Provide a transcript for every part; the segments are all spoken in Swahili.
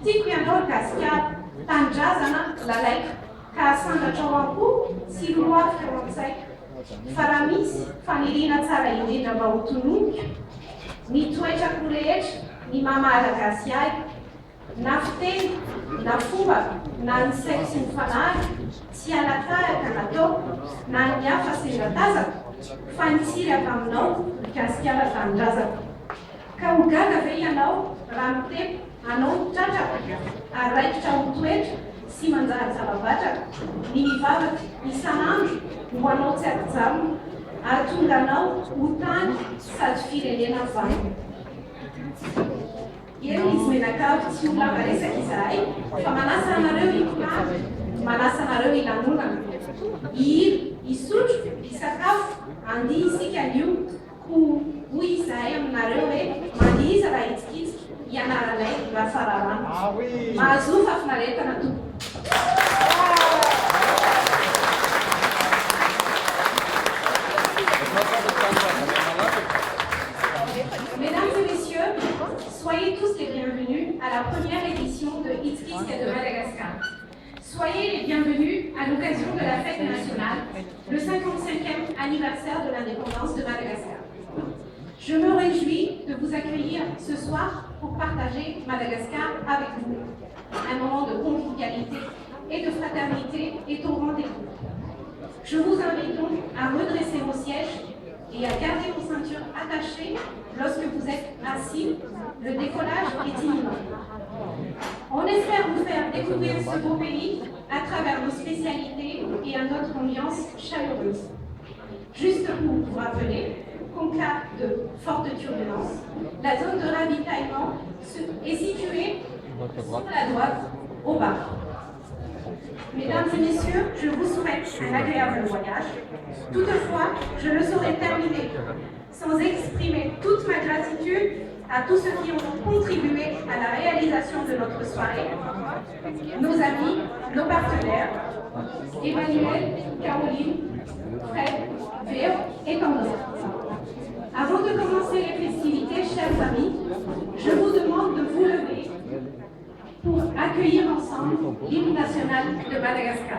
tiako ianao gasika tanindrazana lalaika ka sandatra ao ampo sy loafika ao am-tsaiko fa raha misy faniriana tsara indrindra mba ho tononika ny toetrako rehetra ny mahamalagasy ahy na fiteny na fomba na ny saiko sy ny fanahy tsy alataraka nataoko na ny hafa sendratazako fa nitsiry avy aminao gasikara tanindrazako ka ho gaga ve ianao raha miteko anao mitratrako ary raikitra ho toetra sy manjary zava-batraka ny mivavaka isan'andro ho anao tsy adijamo ary tonga anao ho tany sady firenena vany eny izy menakavy tsy ho lava resaka izahay fa manasa anareo hikolany manasa anareo hilanonana ihiro isotro isakafo andihy isika io ho hoy izahay aminareo hoe mandiza raha hitsikitsika ianaranay mba fararano mahazofa finaretana tompo Mesdames et messieurs, soyez tous les bienvenus à la première édition de Itskiska de Madagascar. Soyez les bienvenus à l'occasion de la fête nationale, le 55e anniversaire de l'indépendance de Madagascar. Je me réjouis de vous accueillir ce soir pour partager Madagascar avec vous. Un moment de convivialité et de fraternité est au rendez-vous. Je vous invite donc à redresser vos sièges et à garder vos ceintures attachées lorsque vous êtes assis. Le décollage est imminent. On espère vous faire découvrir ce beau pays à travers nos spécialités et à notre ambiance chaleureuse. Juste pour vous rappeler qu'en cas de forte turbulence, la zone de ravitaillement est située sur la droite au bas. Mesdames et messieurs, je vous souhaite un agréable voyage. Toutefois, je ne saurais terminer sans exprimer toute ma gratitude à tous ceux qui ont contribué à la réalisation de notre soirée, nos amis, nos partenaires, Emmanuel, Caroline, Fred, Véo et tant d'autres. Avant de commencer les festivités, chers amis, je vous demande de vous lever pour accueillir ensemble l'hymne national de Madagascar.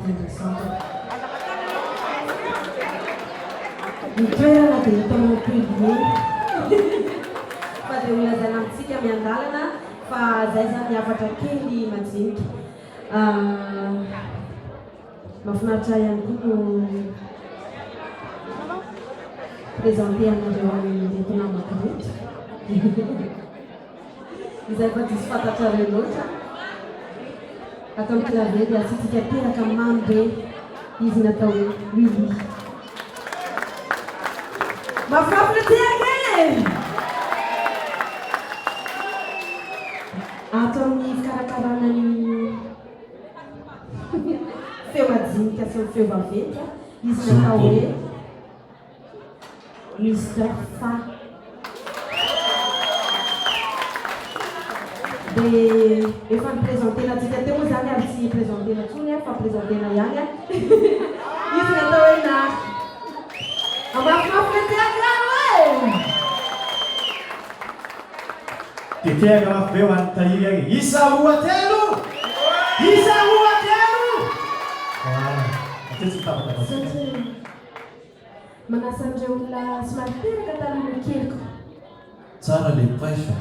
interessante. Nitoerana dia hitanao publié fa dia olazana amintsika miandalana fa zay zany miavatra kely majinika. Mahafinaritra ihany koa no présenté anareo amin'reto namako reto. Izay fa tsisy fantatrareo loatra. Ato amin'ny clavier dia asitsika teraka mamy be izy natao hoe Willy. Mahafinaritra teraka e! Ato amin'ny fikarakarana ny feo majinika sy ny feo vaventy izy natao hoe Mr. Fa. Dia efa niprésentena antsika teo moa zany ary tsy présentena tsony fa présentena ihany. Izy natao hoe Nary. Amafinafina teaka e! Dia teaka mafy be ho an'ny tahiry agny. Isa roatelo! Isa roatelo! Ateo tsy mitapaka. Manasa andreo olona somary teraka taloha keliko. Tsara le praifa.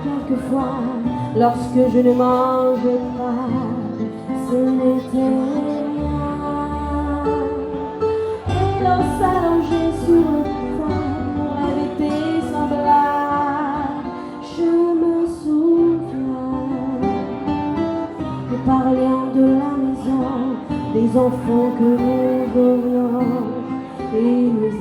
Quelquefois, lorsque je ne mange pas, ce n'était rien. Et l'on s'allongeait sur le toit pour éviter semblable. Je me souviens, nous parlions de la maison, des enfants que nous aurions, et nous